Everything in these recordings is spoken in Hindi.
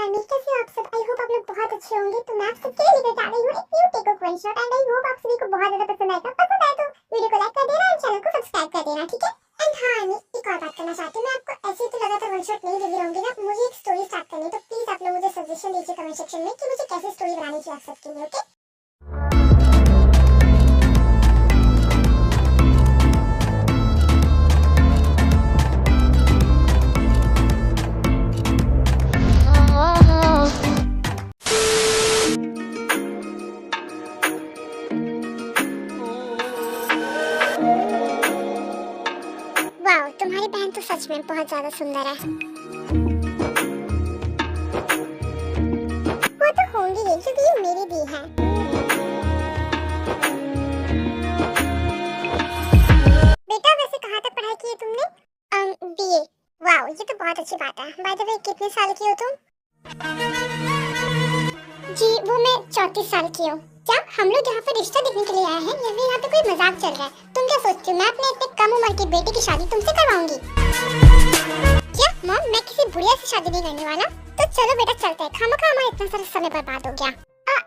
हाय कैसे हो आप सब। आई होप आप लोग बहुत अच्छे होंगे। तो मैं आप सबके लिए लेकर आ रही हूँ एक new take of one shot and I hope आप सभी को बहुत ज्यादा पसंद आएगा। पसंद आए तो वीडियो को लाइक कर देना और चैनल को सब्सक्राइब कर देना, ठीक है। एंड हाँ, मैं एक और बात करना चाहती हूँ। मैं आपको ऐसे ही तो लगातार वन शॉट नहीं देती रहूंगी ना, मुझे एक स्टोरी स्टार्ट करनी है। तो प्लीज आप लोग मुझे सजेशन दीजिए कमेंट सेक्शन में कि मुझे कैसे स्टोरी बनानी चाहिए आप सबके लिए, ओके। वाह, तुम्हारी बहन तो सच में बहुत ज्यादा सुंदर है। वो तो होंगी ही क्योंकि ये मेरी दी है। बेटा वैसे कहाँ तक पढ़ाई की है तुमने? बीए। वाह, ये तो बहुत अच्छी बात है। बाय द वे कितने साल की हो तुम? जी वो मैं 34 साल की हूँ। क्या हम लोग यहाँ पे रिश्ता देखने के लिए आए हैं या फिर यहाँ पे कोई मजाक चल रहा है? तुम क्या सोचती हो मैं अपने इतने कम उम्र की बेटी की शादी तुमसे करवाऊंगी? क्या मॉम, मैं किसी बुढ़िया से शादी नहीं करने वाला। तो चलो बेटा चलते हैं, खामखा हमारा इतना सारा समय बर्बाद हो गया।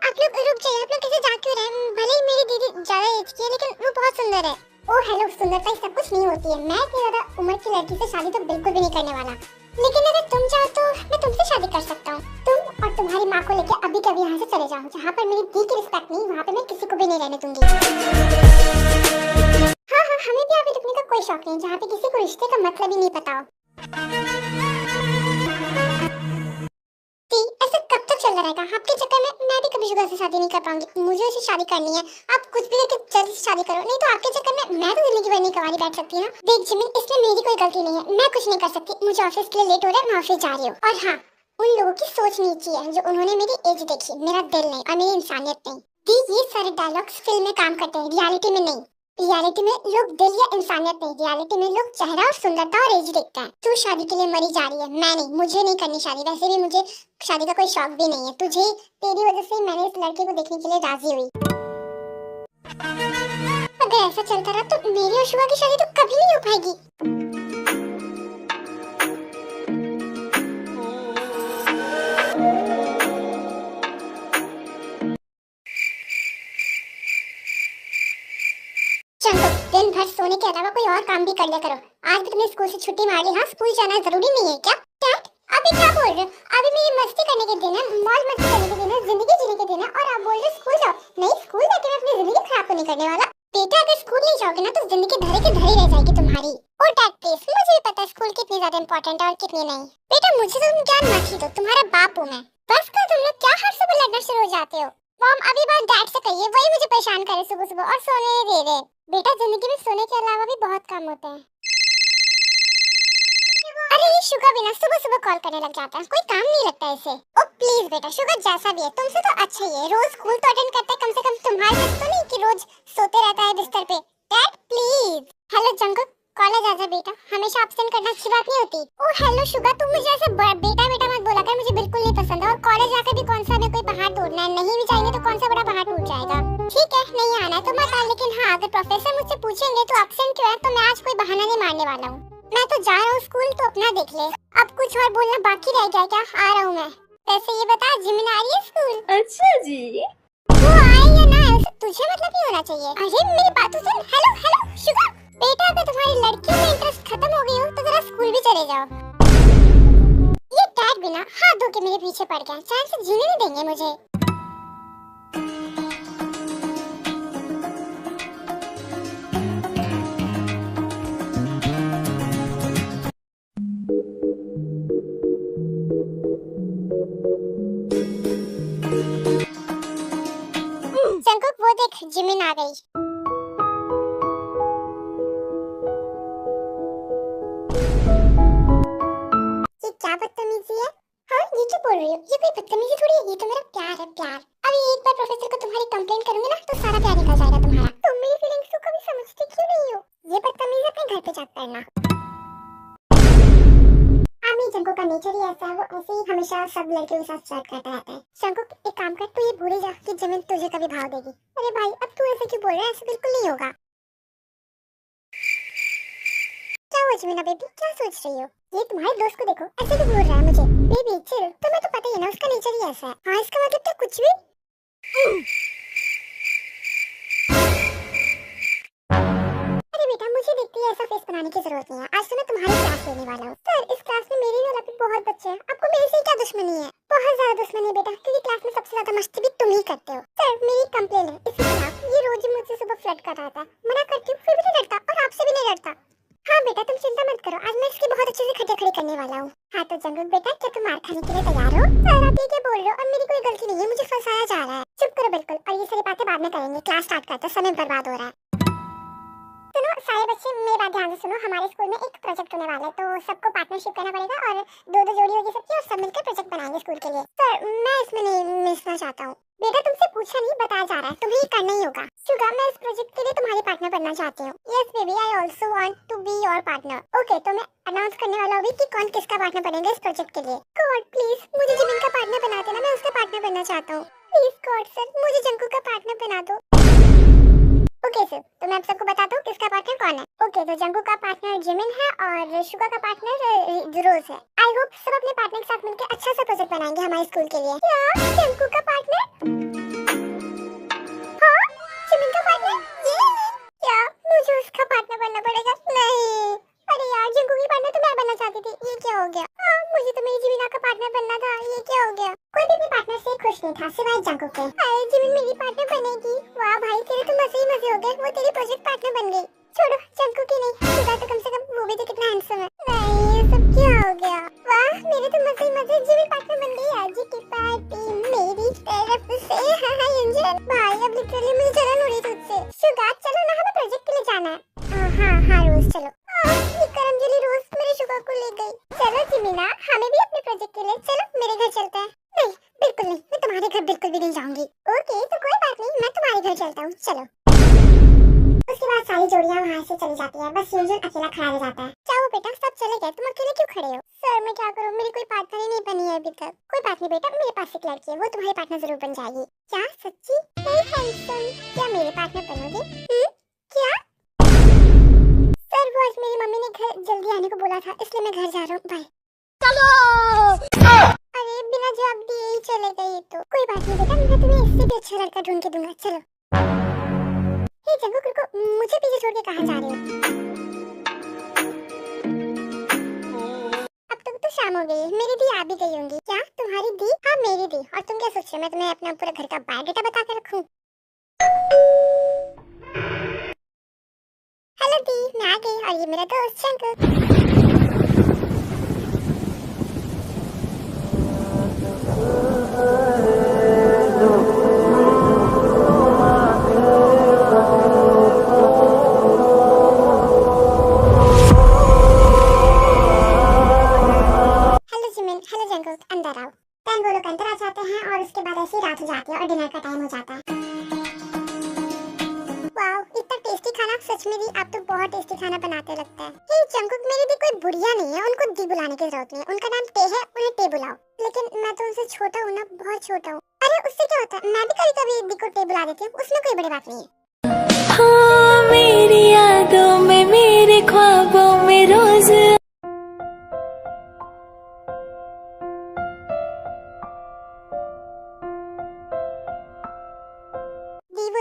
आप लोग रुक जाइए, आप लोग कैसे जा क्यों रहे हैं? भले ही मेरी दीदी ज्यादा एज की है लेकिन वो बहुत सुंदर है। ओ हेलो, सुंदरता ही सब कुछ नहीं होती है। मैं इतनी ज्यादा उम्र की लड़की से शादी तो बिल्कुल भी नहीं करने वाला। लेकिन अगर तुम चाहो तो मैं तुमसे शादी कर सकता हूँ। तुम और तुम्हारी माँ को लेकर अभी कभी यहाँ से चले जाओ। जहाँ पर मेरी दी की रिस्पेक्ट नहीं, वहाँ पे मैं किसी को भी नहीं रहने दूंगी। हाँ हाँ, हमें भी अभी रुकने का कोई शौक नहीं जहाँ पे किसी को रिश्ते का मतलब ही नहीं पता हो। ऐसा कब तक चलता रहेगा? आपके चक्कर में मैं भी कभी शुगर से शादी नहीं कर पाऊंगी। मुझे उसे शादी करनी है। आप कुछ भी करके जल्दी से शादी करो, नहीं तो आपके चक्कर में मैं तो जिंदगी भर नहीं कवारी बैठ सकती ना। देख जिमिन, इसमें मेरी कोई गलती नहीं है। मैं कुछ नहीं कर सकती। मुझे ऑफिस के लिए लेट हो रहा है, मैं ऑफिस जा रही हूँ। और हाँ, उन लोगों की सोच नीची है जो उन्होंने मेरी एज देखी, मेरा दिल नहीं और मेरी इंसानियत नहीं। दी, ये सारे डायलॉग्स फिल्म में काम करते हैं, रियलिटी में नहीं। रियलिटी में लोग दिल या इंसानियत नहीं, रियलिटी में लोग चेहरा और सुंदरता और एज देखते हैं। तू शादी के लिए मरी जा रही है, मैं नहीं। मुझे नहीं करनी शादी। वैसे भी मुझे शादी का कोई शौक भी नहीं है। तुझे, तेरी वजह से मैंने इस लड़के को देखने के लिए राजी हुई। अगर ऐसा चलता रहा तो मेरी और शुभा की शादी तो कभी नहीं हो पाएगी। चलो, दिन भर सोने के अलावा कोई और काम भी कर लिया करो। आज भी तुमने स्कूल से छुट्टी मार ली। हाँ, स्कूल जाना जरूरी नहीं है क्या? डैड, अभी क्या बोल रहे हो? अभी मेरी मस्ती करने के दिन है, मौज मस्ती करने के दिन है, जिंदगी जीने के दिन है और आप बोल रहे हो स्कूल जाओ। नहीं, स्कूल जाके मैं अपनी जिंदगी खराब तो नहीं करने वाला। बेटा अगर स्कूल नहीं जाओगे ना तो जिंदगी धरे के धरे रह जाएगी तुम्हारी। ओ डैड प्लीज, मुझे भी पता है स्कूल कितनी ज्यादा इंपॉर्टेंट है और कितनी नहीं। बेटा मुझे तो तुम ज्ञान मत ही दो, तुम्हारा बाप हूँ मैं। बस कर, तुम लोग क्या हर सुबह लड़ना शुरू हो जाते हो। मॉम अभी बात डैड से कहिए, वही मुझे परेशान करे सुबह सुबह और सोने नहीं दे रहे। बेटा जिंदगी में सोने के अलावा भी बहुत काम होते हैं। अरे ये शुगर बिना सुबह सुबह कॉल करने लग जाता है, कोई काम नहीं लगता इसे। ओ प्लीज बेटा, शुगर जैसा भी है तुमसे तो अच्छा ही है। रोज स्कूल तो अटेंड करता है, कम से कम तुम्हारे जैसे तो नहीं कि रोज सोते रहता है बिस्तर पे। Dad please. Hello jungle, college आजा बेटा, हमेशा एब्सेंट करना अच्छी बात नहीं होती। ओ हेलो शुगर, तुम मुझे ऐसे बेटा बेटा मत बोला कर, मुझे बिल्कुल नहीं पसंद है। और कॉलेज आकर भी कौन सा हमें कोई पहाड़ तोड़ना है? नहीं भी जाएंगे तो कौन सा बड़ा पहाड़ टूट जाएगा। ठीक है, नहीं आना है तो मत आ, लेकिन हाँ अगर प्रोफेसर मुझसे पूछेंगे तो एब्सेंट क्यों है तो मैं आज कोई बहाना नहीं मारने वाला हूँ। मैं तो जा रहा हूँ स्कूल, तो अपना देख ले। अब कुछ और बोलना बाकी रह गया क्या? आ रहा हूँ मैं। वैसे ये बता, जिमिन आ रही है स्कूल? अच्छा जी। वो आए या ना आए तुझे मतलब नहीं होना चाहिए। अरे मेरी बात सुन। हेलो हेलो शुगर, बेटा अगर तुम्हारी लड़की में इंटरेस्ट खत्म हो गई हो तो जरा स्कूल भी चले जाओ। ये डैड बिना हाथ धो के मेरे पीछे पड़ गया, चैन से जीने नहीं देंगे मुझे। जंकुक वो देख, जिमिन आ गई। ये क्या बदतमीजी है? हाँ ये क्या बोल रही हो? ये कोई बदतमीजी थोड़ी है, ये तो मेरा प्यार है, प्यार। अभी एक बार प्रोफेसर को तुम्हारी कंप्लेंट करूंगी ना तो सारा प्यार निकल जाएगा तुम्हारा। तुम मेरी फीलिंग्स को कभी समझते क्यों नहीं हो? ये बदतमीजी अपने घर पे जाकर करना। आमी जंकुक का नेचर ही ऐसा है, वो ऐसे ही हमेशा सब लड़कियों के साथ चैट करता रहता है। जंकुक एक काम कर, तू ये भूल जा कि जिमिन तुझे कभी भाव देगी। अरे भाई अब तू ऐसे क्यों बोल रहा है? ऐसा बिल्कुल नहीं होगा। हुआ जिमिना बेबी, क्या सोच रही हो? ये तुम्हारे दोस्त को देखो, ऐसे क्यों घूर रहा है मुझे? बेबी चिल, तुम्हें तो पता ही है ना उसका नेचर ही ऐसा है। हाँ इसका मतलब तो कुछ भी। अरे बेटा मुझे देखती है ऐसा फेस बनाने की जरूरत नहीं है। आज तो मैं तुम्हारी क्लास लेने वाला हूँ। सर इस क्लास में मेरे वाला भी बहुत बच्चे हैं, आपको मेरे से क्या दुश्मनी है? बहुत ज्यादा दुश्मनी है बेटा, क्योंकि क्लास में सबसे ज्यादा मस्ती भी तुम ही करते हो। सर मेरी कंप्लेन है इसके खिलाफ, ये रोज ही मुझसे सुबह फ्लर्ट कर रहा था, मना करती हूँ फिर भी नहीं डरता, और आपसे भी नहीं डरता। हाँ बेटा तुम चिंता मत करो, आज मैं इसकी बहुत अच्छे से खड़े खड़े करने वाला हूँ। हाँ तो जंगल बेटा क्या तुम मार खाने के लिए तैयार हो? सर आप ये क्या बोल रहे हो? और मेरी कोई गलती नहीं है, मुझे फंसाया जा रहा है। चुप करो बिल्कुल, और ये सारी बातें बाद में करेंगे, क्लास स्टार्ट करते हैं, समय बर्बाद हो रहा है। सुनो सारे बच्चे मेरी बात ध्यान से सुनो, हमारे स्कूल में एक प्रोजेक्ट होने वाला है, तो सबको पार्टनरशिप करना पड़ेगा और दो दो जोड़ी होगी सबकी, और सब मिलकर प्रोजेक्ट बनाएंगे स्कूल के लिए। सर मैं इसमें नहीं मिसना चाहता हूँ। बेटा तुमसे पूछा नहीं, बताया जा रहा है, तुम्हें ये करना ही होगा। शुगा मैं इस प्रोजेक्ट के लिए तुम्हारी पार्टनर बनना चाहती हूँ। Yes baby I also want to be your partner. Okay तो मैं अनाउंस करने वाला हूँ कि कौन किसका पार्टनर बनेगा इस प्रोजेक्ट के लिए। गॉड प्लीज मुझे जिमिन का पार्टनर बना देना, मैं उसका पार्टनर बनना चाहता हूँ। प्लीज गॉड सर मुझे जंकू का पार्टनर बना दो। ओके सर तो मैं आप सबको बताता हूँ किसका पार्टनर कौन है। ओके तो जंगू का पार्टनर जिमिन है और शुगा का पार्टनर रोज है। आई होप सब अपने पार्टनर के साथ मिलकर अच्छा सा प्रोजेक्ट बनाएंगे हमारे स्कूल के लिए। क्या जंगू का पार्टनर? हाँ जिमिन का पार्टनर? ये क्या मुझे उसका पार्टनर बनना पड़ेगा? नहीं अरे यार जंगू की पार्टनर तो मैं बनना चाहती थी, ये क्या हो गया? हाँ मुझे तो मेरी जिमिना का पार्टनर बनना था, ये क्या हो गया? कोई भी अपने पार्टनर से खुश नहीं था सिवाय जंगू के। अरे जिमिन मेरी पार्टनर बनेगी, वाह भाई तेरे तो मजे ही मजे हो गए, वो तेरी प्रोजेक्ट पार्टनर बन गई। छोड़ो जंगू की नहीं, शुगा तो कम से कम वो भी तो कितना हैंडसम है। नहीं ये सब क्या हो गया? वाह मेरे तो मजे ही मजे, जिमिन पार्टनर बन गई। आज की पार्टी मेरी तरफ से। हाँ एंजल भाई अब लिटरली मुझे जलन हो रही तुझसे। शुगा चलो ना हमें प्रोजेक्ट के लिए जाना है। हाँ रोज चलो। ये करमजली रोज मेरे शुगा को ले गई। चलो जिमिना हमें भी अपने प्रोजेक्ट के लिए चलो मेरे घर चलते हैं। नहीं बिल्कुल नहीं, मैं तुम्हारे घर बिल्कुल भी नहीं जाऊंगी। ओके तो कोई बात नहीं, मैं तुम्हारे घर चलता हूँ चलो। उसके बाद सारी जोड़ियां वहाँ से चली जाती है, बस यूजुअल अकेला खड़ा रह जाता है। जाओ बेटा सब चले गए, तुम अकेले क्यों खड़े हो? सर मैं क्या करूँ, मेरी कोई पार्टनर ही नहीं बनी है अभी तक। कोई बात नहीं बेटा, मेरे पास एक लड़की है, वो तुम्हारी पार्टनर जरूर बन जाएगी। क्या सच्ची? हैंडसम क्या मेरे पार्टनर बनोगे? क्या? सर वो आज मेरी मम्मी ने घर जल्दी आने को बोला था, इसलिए मैं घर जा रहा हूँ, बाय। चलो अरे बिना जवाब दिए ही चले गए। तो कोई बात नहीं बेटा, मैं तुम्हें इससे भी अच्छा लड़का ढूंढ के दूंगा। चलो हे जंगू रुको, मुझे पीछे छोड़ के कहाँ जा रहे हो? अब तक तो शाम हो गई है, मेरी दी आ भी गई होंगी। क्या तुम्हारी दी? हाँ मेरी दी। और तुम क्या सोच रहे हो मैं तुम्हें अपना पूरा घर का बायोडाटा बता के रखूं? हेलो दी मैं आ गई, और ये मेरा दोस्त जंगू। अंदर आओ। देन वो लोग अंदर आ जाते हैं और उसके बाद ऐसी रात हो जाती है और डिनर का टाइम हो जाता है। वाओ इतना टेस्टी खाना, सच में दी आप तो बहुत टेस्टी खाना बनाते लगता है। हे जंगकुक मेरी दी कोई बुढ़िया नहीं है, उनको दी बुलाने की जरूरत नहीं है, उनका नाम टे है, उन्हें टे बुलाओ। लेकिन मैं तो उनसे छोटा हूँ ना, बहुत छोटा हूँ। अरे उससे क्या होता है, मैं भी कभी कभी दी को टे बुला देती हूँ, उसमें कोई बड़ी बात नहीं है। हाँ मेरी यादों में मेरे ख्वाबों में रोज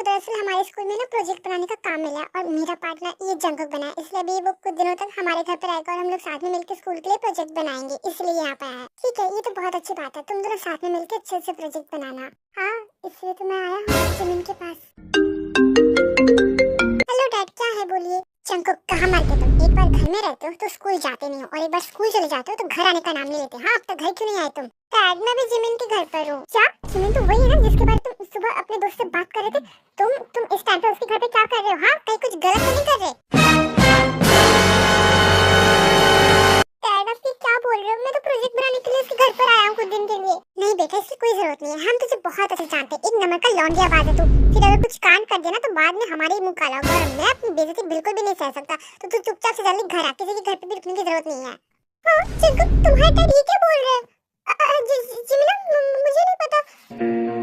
दरअसल हमारे स्कूल में ना प्रोजेक्ट बनाने का काम मिला और मेरा पार्टनर ये जंगकुक बना है, इसलिए अभी वो कुछ दिनों तक हमारे घर पर आएगा और हम लोग साथ में मिलकर स्कूल के लिए प्रोजेक्ट बनाएंगे, इसलिए यहाँ पे आया। ठीक है ये तो बहुत अच्छी बात है, तुम दोनों साथ में मिलकर अच्छे से प्रोजेक्ट बनाना। हाँ इसलिए तो मैं आया हूँ जमीन के पास। हेलो डैड क्या है बोलिए। जंगकुक कहाँ मरते तुम, एक बार घर में रहते हो तो स्कूल जाते नहीं हो, और एक बार स्कूल चले जाते हो तो घर आने का नाम नहीं लेते। हाँ अब तक घर क्यों नहीं आए तुम? डैड मैं भी जिमिन के घर पर हूँ। क्या जिमिन तो वही है ना जिसके बारे तुम सुबह अपने दोस्त से बात कर रहे थे? तुम इस टाइम पे उसके घर पे क्या कर रहे हो? हाँ कहीं कुछ गलत तो नहीं कर रहे? डैड आप ये क्या बोल रहे हो? मैं तो प्रोजेक्ट बनाने के लिए उसके घर पर आया हूँ कुछ दिन के लिए। नहीं बेटा इसकी कोई जरूरत नहीं है, हम तुझे बहुत अच्छे जानते हैं, एक नंबर का लौंडिया बाज है तू। फिर अगर कुछ कांड कर देना तो बाद में हमारे ही मुंह काला होगा, और मैं अपनी बेइज्जती बिल्कुल भी नहीं सह सकता। तो तू चुपचाप से जल्दी घर आ, किसी के घर पे भी रुकने की जरूरत नहीं है। हाँ जंगकुक तुम्हारे डैड ये क्या बोल रहे हैं? जिमिना मुझे नहीं пата.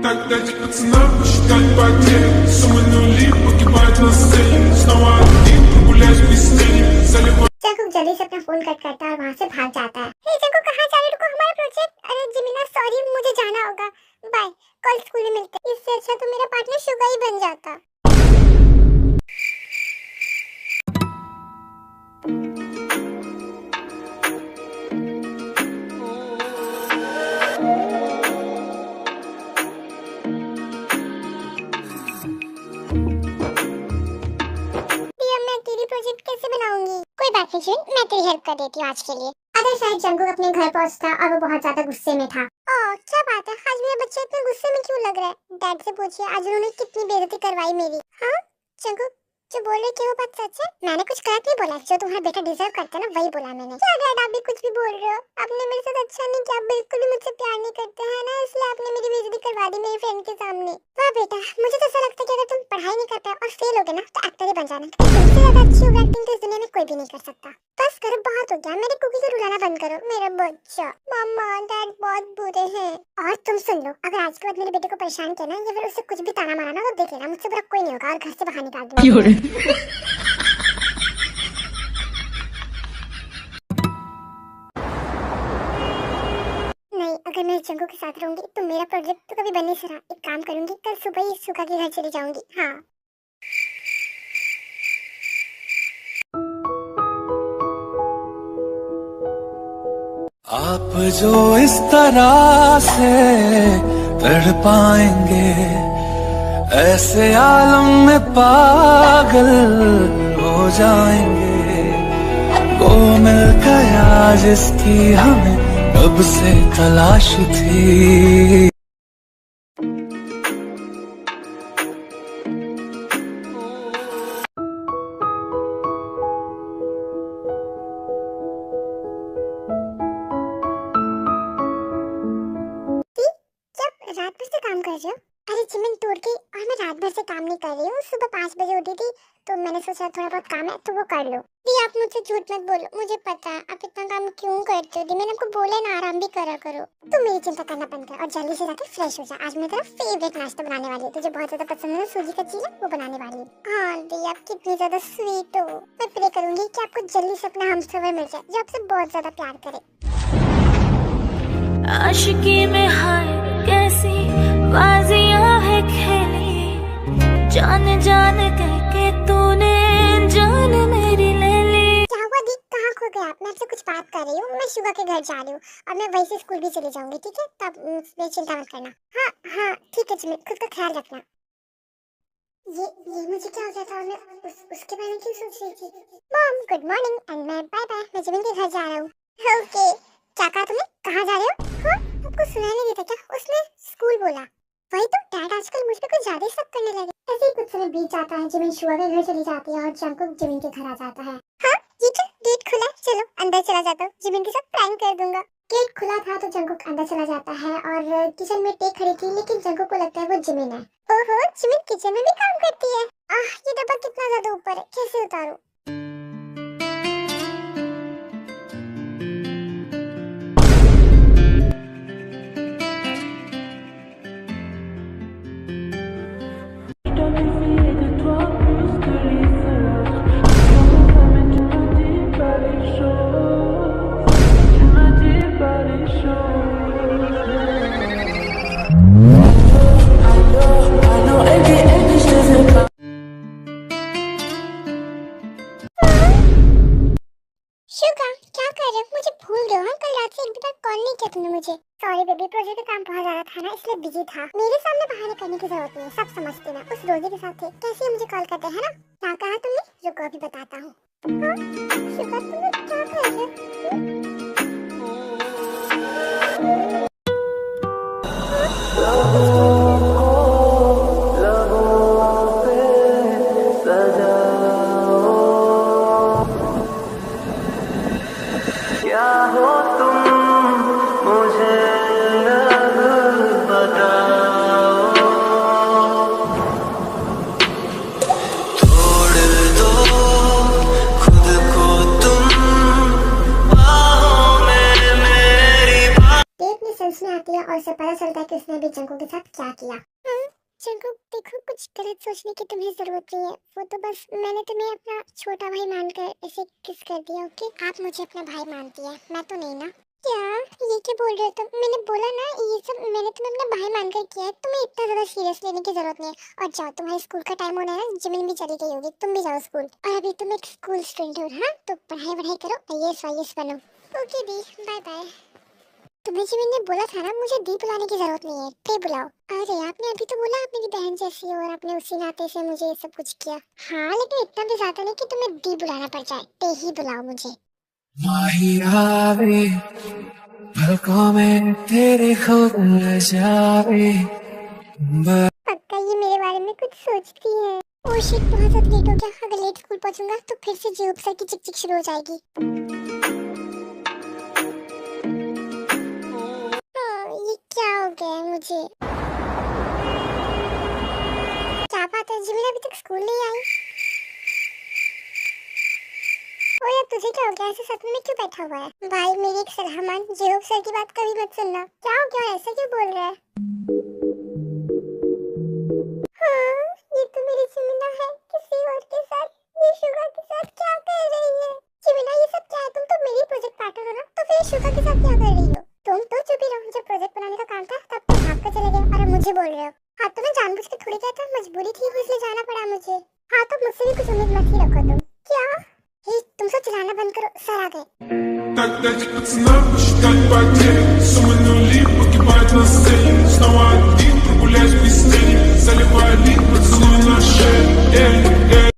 Так дайте пацанам посчитать потери. Суммы нули погибают на сцене. Снова один прогуляюсь без тени. Заливаю जंकुक जल्दी से अपना फोन कट करता है और वहाँ से भाग जाता है। हे जंकुक कहाँ जा रहे हो? रुको, हमारा प्रोजेक्ट। अरे जिमिना सॉरी, मुझे जाना होगा, बाय, कल स्कूल में मिलते हैं। इससे अच्छा तो मेरा पार्टनर शुगा ही बन जाता। प्रोजेक्ट कैसे बनाऊंगी? कोई बात नहीं जिमिन, मैं तेरी हेल्प कर देती हूँ आज के लिए। अदर साइड जंकुक अपने घर पहुंचता और वो बहुत ज्यादा गुस्से में था। ओह क्या बात है, आज मेरा बच्चा इतने गुस्से में क्यों लग रहा है? डैड से पूछिए आज उन्होंने कितनी बेइज्जती करवाई मेरी। हाँ जंकुक, जो बोल रहे थे वो बात सच है? मैंने कुछ गलत नहीं बोला, जो तुम्हारा बेटा डिजर्व करता है ना वही बोला मैंने। क्या डैड आप भी कुछ भी बोल रहे हो? आपने मेरे साथ अच्छा नहीं किया, बिल्कुल भी मुझसे प्यार नहीं करते हैं ना, इसलिए आपने मेरी बेइज्जती करवा दी मेरी फ्रेंड के सामने। वाह बेटा, मुझे तो ऐसा लगता है कि अगर तुम पढ़ाई नहीं कर पाए और फेल हो गए ना तो एक्टर ही बन जाना। तुमसे ज्यादा अच्छी ओवर एक्टिंग तो इस दुनिया में कोई भी नहीं कर सकता। बस करो, बहुत हो गया, मेरी कुकी को रुलाना बंद करो। मेरा बच्चा, मम्मा डैड बहुत बुरे हैं। और तुम सुन लो, अगर आज के बाद मेरे बेटे को परेशान किया ना या फिर उससे कुछ भी ताना मारा ना तो देख लेना, मुझसे बुरा कोई नहीं होगा और घर से बाहर निकाल दूंगा। नहीं, अगर मैं जंगू के साथ रहूंगी तो मेरा प्रोजेक्ट तो कभी बन नहीं सकता। एक काम करूंगी, कल सुबह ही सुखा के घर चली जाऊंगी। हाँ आप जो इस तरह से तड़पाएंगे, ऐसे आलम में पागल हो जाएंगे। वो मिल गया जिसकी हमें कब से तलाश थी। रात भर से काम कर रही हो? अरे जिमिन टूट गई और मैं रात भर से काम नहीं कर रही हूँ। सुबह 5 बजे उठी थी तो मैंने सोचा थोड़ा बहुत काम है तो वो कर लो। दी आप मुझसे झूठ मत बोलो, मुझे पता है आप इतना काम क्यों करते हो। दी मैंने आपको बोला ना आराम भी करा करो। तुम मेरी चिंता करना बंद कर और जल्दी से जाकर फ्रेश हो जा। आज मैं तेरा फेवरेट नाश्ता बनाने वाली हूँ, तुझे बहुत ज्यादा पसंद है सूजी का चीला, वो बनाने वाली हूँ। हाँ दी आप कितनी ज्यादा स्वीट हो। मैं प्रे करूंगी कि आपको जल्दी से अपना हमसफर मिल जाए जो आपसे बहुत ज्यादा प्यार करे। आशिकी में हाय कैसी बाजियां है खेली, जान जान कह के तूने जान मेरी ले ली। क्या हुआ दी, कहाँ खो गए आप? मैं आपसे कुछ बात कर रही हूँ। मैं शुगा के घर जा रही हूँ और मैं वहीं से स्कूल भी चली जाऊंगी, ठीक है? तब मेरी चिंता मत करना। हाँ हाँ ठीक है जिमिन, खुद का ख्याल रखना। ये मुझे क्या हो गया था और मैं उसके बारे में क्यों सोच रही थी? मॉम गुड मॉर्निंग एंड मैं बाय बाय, मैं जिमिन के घर जा रहा हूँ। ओके, क्या कहा तुमने? कहाँ जा रहे हो? हाँ आपको सुनाई नहीं देता क्या? उसने स्कूल बोला। वही तो, डैड आजकल मुझ पे कुछ ज्यादा ही शक करने लगे। ऐसे ही कुछ समय बीत जाता है, जिमिन शुआ के घर चली जाती है और जंकुक जिमिन के घर आ जाता है। हाँ ये क्या, गेट खुला है, चलो अंदर चला जाता हूँ, जिमिन के साथ प्रैंक कर दूंगा। गेट खुला था तो जंकुक अंदर चला जाता है और किचन में टेक खड़ी थी लेकिन जंकुक को लगता है वो जिमिन है। ओहो, जिमिन किचन में भी काम करती है। ये डब्बा कितना ज्यादा ऊपर है, कैसे उतारूं? शुगा क्या कर रहे हो? मुझे भूल गए हो? कल रात से एक भी बार कॉल नहीं किया तुमने मुझे। सॉरी बेबी, प्रोजेक्ट का काम बहुत ज्यादा था ना इसलिए बिजी था। मेरे सामने बहाने करने की जरूरत नहीं है, सब समझते ना। उस रोजी के साथ थे, कैसे मुझे कॉल करते हैं ना? क्या कहा तुमने? रुको अभी बताता हूँ। शुगा तुम क्या कर रहे हो? क्या हो तुम मुझे बताओ, छोड़ दो खुद को तुम बाहों में मेरी। डेट में सेंस में आती है और उसे पता चलता है कि उसने अभी जंकुक के साथ क्या किया। जंकुक देखो, कुछ गलत सोचने की तुम्हें जरूरत नहीं है। वो तो बस मैंने तुम्हें अपना छोटा भाई मानकर ऐसे किस कर दिया। ओके, आप मुझे अपना भाई मानती है, मैं तो नहीं ना। क्या ये क्या बोल रहे हो तुम? मैंने बोला ना ये सब मैंने तुम्हें अपना भाई मानकर किया है। तुम्हें इतना ज्यादा सीरियस लेने की जरूरत नहीं है। और जाओ, तुम्हारे स्कूल का टाइम होना है ना। जिमिन भी चली गई होगी, तुम भी जाओ स्कूल। और अभी तुम एक स्कूल स्टूडेंट हो, हाँ? तो पढ़ाई करो, IAS बनो। ओके दी, बाय बाय। तुम्हें जिमिन ने बोला था ना मुझे दी बुलाने की जरूरत नहीं है, ते बुलाओ। अरे आपने अभी तो बोला आप मेरी बहन जैसी हो और आपने उसी नाते से मुझे ये सब कुछ किया। हाँ, लेकिन इतना भी ज्यादा नहीं कि तुम्हें दी बुलाना पड़ जाए। ते ही बुलाओ मुझे। माहिरावे पलकों में तेरे खुद न जावे। पक्का ये मेरे बारे में कुछ सोचती है। ओह शिट, बहुत ज्यादा लेट हो गया। अगर लेट स्कूल पहुंचूंगा तो फिर से जीव सर की चिक चिक शुरू हो जाएगी। ये क्या हो गया है मुझे? क्या बात है, जिमिन अभी तक स्कूल नहीं आई? ओ यार, तुझे क्या हो गया? ऐसे सपने में क्यों बैठा हुआ है? भाई मेरी एक सलाह मान, जेहोब सर की बात कभी मत सुनना। क्या हो गया, ऐसा क्यों बोल रहा है? हाँ, ये तो मेरी जिमिना है किसी और के साथ, ये शुगा के साथ क्या कर रही है? जिमिना ये सब क्या है? तुम तो मेरी प्रोजेक्ट पार्टनर हो ना, तो फिर शुगा के साथ क्या कर रही हो? तुम तो चुप ही रहो। जब प्रोजेक्ट बनाने का काम था तब तुम भाग कर चले गए और अब मुझे बोल रहे हो। हाँ तो मैं जानबूझ के थोड़ी गया था, मजबूरी थी इसलिए जाना पड़ा मुझे। हाँ तो मुझसे भी कुछ उम्मीद मत ही रखो तुम। क्या? तुम सब चिल्लाना बंद करो, सर आ गए। Так дать пацанам посчитать потери. Суммы нули погибают на сцене. Снова один прогуляюсь без тени. Заливая лик, поцелуй на шее.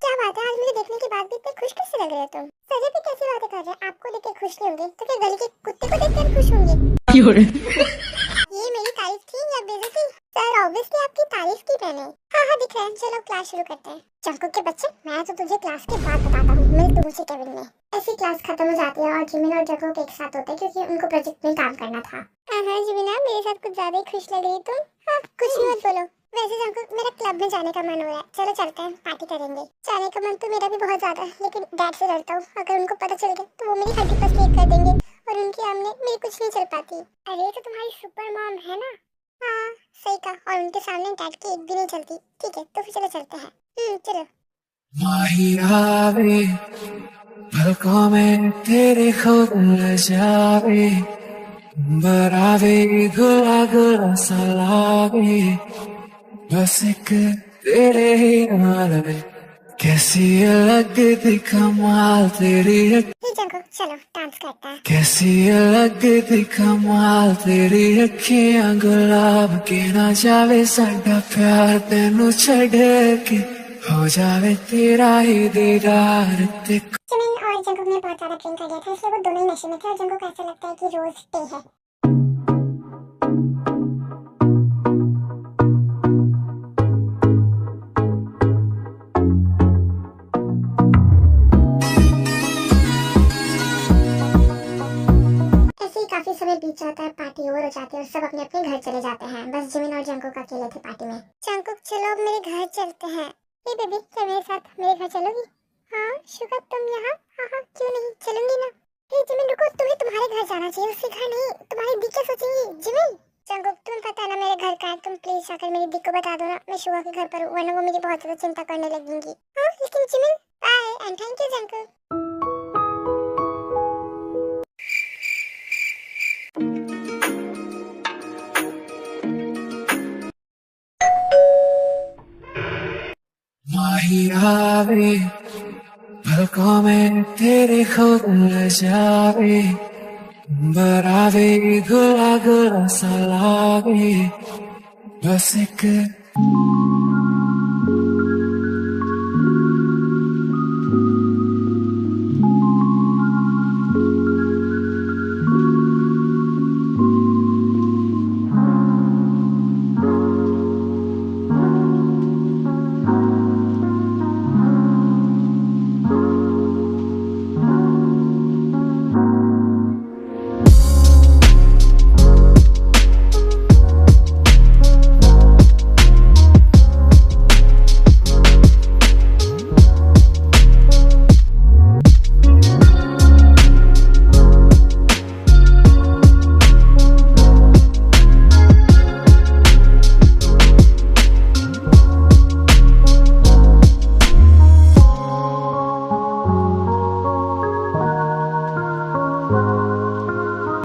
क्या बात है, आज मुझे देखने के बाद भी इतने खुश कैसे लग रहे हो तुम? सर पे कैसी बातें कर रहे हैं? आपको लेके खुश नहीं होंगे तो क्या गली के कुत्ते को देखकर खुश होंगे? ये मेरी तारीफ थी या बेइज्जती? सर ऑब्वियसली आपकी तारीफ की मैंने। हाँ दिख रहा है। चलो क्लास शुरू करते हैं। जंकुक के बच्चे, मैं तो तुझे क्लास के बाद बताता हूँ। मिल तुम मुझे केबिन में। ऐसी क्लास खत्म हो जाती है और जिमिन और जंकुक एक साथ होते हैं क्योंकि उनको प्रोजेक्ट में काम करना था। हाँ जिमिना, मेरे साथ कुछ ज्यादा ही खुश लग रही तुम। हाँ कुछ नहीं मत बोलो। वैसे जंकुक, मेरा क्लब में जाने का मन हो रहा है। चलो चलते हैं, पार्टी करेंगे। जाने का मन तो मेरा भी बहुत ज्यादा है, लेकिन डैड से डरता हूँ। अगर उनको पता चल गया तो वो मेरी हड्डी पसली कर देंगे और उनके सामने मेरी कुछ नहीं चल पाती। अरे तो तुम्हारी सुपर मॉम है ना? हाँ सही कहा। और उनके सामने डैड की एक भी नहीं चलती। ठीक है तो फिर चलो चलते हैं। चलो। माहिरावे पलकों में तेरे खुद न जावे। बरावे गुला गुला सा लागे। बस एक तेरे ही नाल में कैसी लगती कमाल तेरी। चलो डांस करता है। कैसी लगती कमाल तेरी अखियां गुलाब के ना जावे साडा प्यार तेनू छड़ के हो जावे तेरा ही दीदार। जिमिन और जंकुक ने बहुत ज्यादा ड्रिंक कर लिया था, इसलिए वो दोनों ही नशे में थे और जंकुक ऐसा लगता है कि रोज पे है। काफी समय बीत जाता है, पार्टी ओवर हो जाती है और सब अपने अपने घर चले जाते हैं। बस जिमिन और जंकुक अकेले थे पार्टी में। जंकुक चलो अब मेरे घर चलते हैं। हे बेबी, क्या मेरे साथ मेरे घर चलोगी? हाँ शुगा, तुम यहाँ? हाँ क्यों नहीं, चलूंगी ना। हे जिमिन रुको, तुम्हें तुम्हारे घर जाना चाहिए, उससे घर नहीं। तुम्हारी दी क्या सोचेंगी? जिमिन। जंकुक तुम्हें पता है ना मेरे घर का है, तुम प्लीज जाकर मेरी दी को बता दो ना मैं शुगा के घर पर हूँ, वरना वो मुझे बहुत ज्यादा चिंता करने लगेंगी। हाँ लेकिन Jimin, bye and thank you Jungkook. माहिरावे पलकों में तेरे खुद न जावे। बरावे गुला गुला सा लागे। बस एक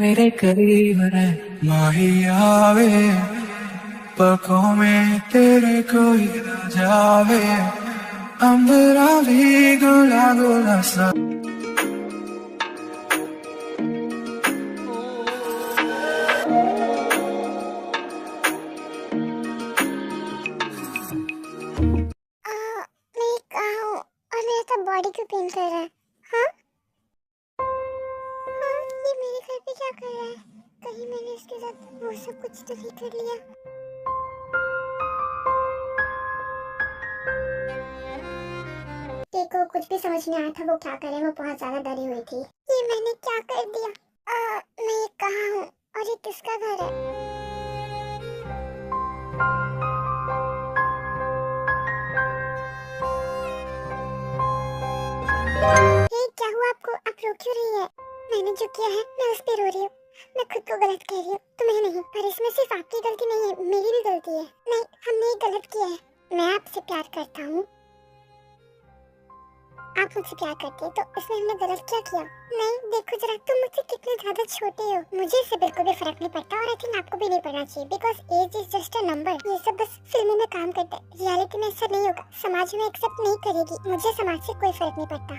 मेरे करीब रह माही आवे, पलकों में तेरे कोई न जावे, अंबरा भी गोला गोला सा। मैं कहाँ हूँ और मेरा तो बॉडी क्यों पेन कर रहा है? हाँ हाँ, ये मेरे घर पे क्या कर रहा है? कहीं मैंने इसके साथ वो सब कुछ तो नहीं कर लिया? को कुछ भी समझ नहीं आया था वो क्या करे, वो बहुत ज्यादा डरी हुई थी। ये मैंने क्या कर दिया? मैं कहाँ हूँ और ये किसका घर है? क्या हुआ आपको? आप रो क्यों रही है? मैंने जो किया है मैं उस पे रो रही हूँ। मैं खुद को गलत कह रही हूँ, तुम्हें नहीं। पर इसमें सिर्फ आपकी गलती नहीं है, मेरी भी गलती है। नहीं, हमने गलत किया है। मैं आपसे प्यार करता हूँ, आप मुझसे प्यार करते हैं, तो इसमें हमने गलत क्या किया? नहीं, देखो जरा, तुम मुझसे कितने ज्यादा छोटे हो। मुझे इससे बिल्कुल भी फर्क नहीं पड़ता और आई थिंक आपको भी नहीं पड़ना चाहिए, because age is just a number. ये सब बस फिल्मों में काम करता है, रियलिटी में ऐसा नहीं होगा। समाज में एक्सेप्ट नहीं करेगी। मुझे समाज से कोई फर्क नहीं पड़ता।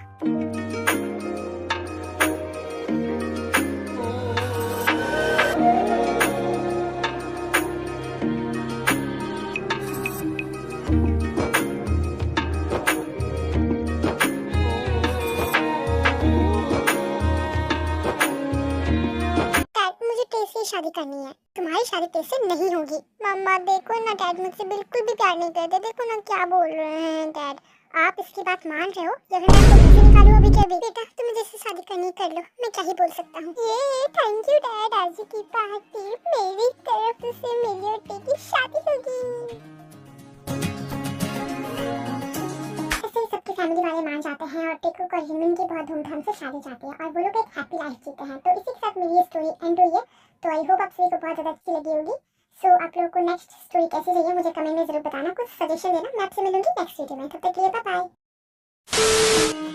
शादी करनी है, तुम्हारी शादी तेरे से नहीं होगी। मम्मा देखो ना, डैड मुझसे बिल्कुल भी प्यार नहीं करते। देखो ना क्या बोल रहे हैं डैड। आप इसकी बात मान रहे हो या फिर मैं आपको घर से निकालूं अभी के अभी? बेटा तुम्हें जैसे शादी करनी कर लो, मैं क्या ही बोल सकता हूँ। ये थैंक यू डैड, आज की पार्टी मेरी तरफ से मेरी और टे की शादी होगी। ऐसे ही सबकी फैमिली वाले मान जाते हैं और टेकू और हिमन की बहुत धूमधाम से शादी जाती है और वो लोग एक हैप्पी लाइफ जीते हैं। तो इसी के साथ मेरी ये स्टोरी एंड हुई है। तो आई होप आप सभी को बहुत ज़्यादा अच्छी लगी होगी। सो आप लोगों को नेक्स्ट स्टोरी कैसी चाहिए मुझे कमेंट में जरूर बताना, कुछ सजेशन देना। मैं आपसे मिलूंगी नेक्स्ट वीडियो में। तब तक के लिए बाय बाय।